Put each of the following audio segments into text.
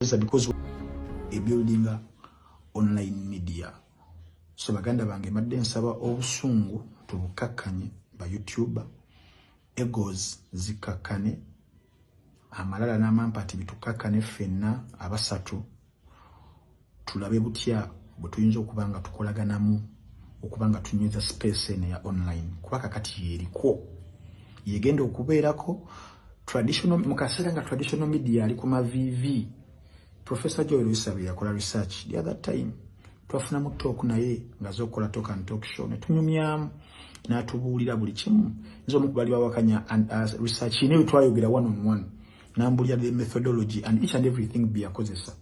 because a building online media. So baganda bange madde nsaba obusungu tubukakanye ba YouTube egos zikakane amalala n'amampati bitukakane fenna abasatu tulabe butya butuyinza okubanga tukolaganamu okubanga tunyweza space ene ya online kubaka kati yeriko yegenda okubeerako traditional mukasera nga traditional media ali kuma VV. Professor Joel Wisabi yakola research the other time twafuna mu talk naye ngazokola talk and talk show netunyumya natubuulira buli kimu nzo mukubali wakanya and research ine twayogera one on one nambulya the methodology and each and everything byakozesa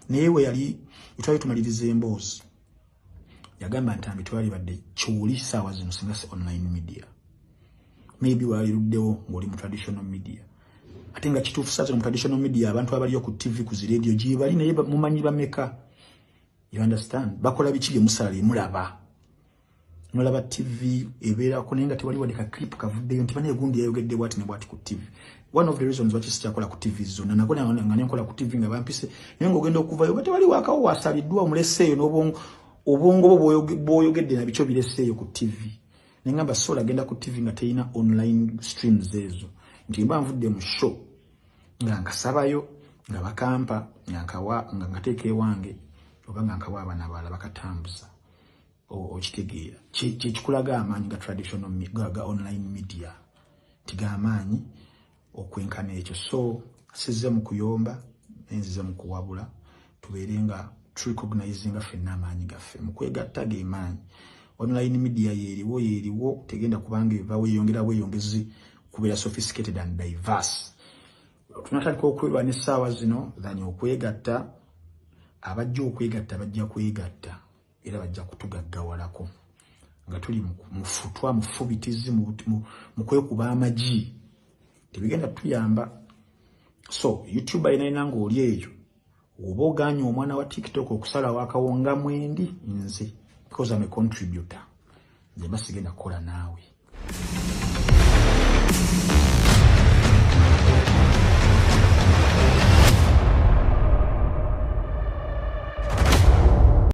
newe yali itwaye tumalirize embozi yagamba ntambi twali badde chuli sawa zino singa online media maybe wali ruddewo ngoli mu traditional media atenga kitufu sazo mu traditional media abantu abaliyo ku TV ku radio jibali naye mumanyi bameka. You understand? Bakola bichige musale mulaba. Mulaba TV ebera kunenga tewali wadika clip kavudde ntibane gundi yayogedde bwati ne bwati ku TV. One of the reasons why kyakola ku TV zone nakona ngane nkola ku TV nga bampise nengo genda okuvayo bati wali wakawo wasalidwa omuleseyo obongo boyogedde na bicho bileseyo ku TV. Nengamba sola genda ku TV nga teina online streams ezo. Ntimba mvudde mu show nga ngasabayo nga bakampa nyankawa nga ngateke wange obanga nkawa abana bala bakatambuza okitegeera kikulaga amanyi ga traditional ga online media tiga amanyi okwenkana ekyo so sizze mu kuyomba enzize mu kuwabula tuberenga recognizing fenna amanyi gaffe mu kwegatta ge manyi online media yeriwo tegenda kubanga evawe yongezi kubeera sophisticated and diverse. Tunataka okweba ne sawa zino dhani okwegatta abajja okwegatta bajja kwegatta era bajja kutugaggawalako nga tuli mufutwa mufubitizi mu kwekuba amaji tebigenda tuyamba. So YouTube inaina ngoli eyo oba oganya omwana wa TikTok okusala wakawonga mwendi nze because I'm a contributor nze basigenda kola naawe.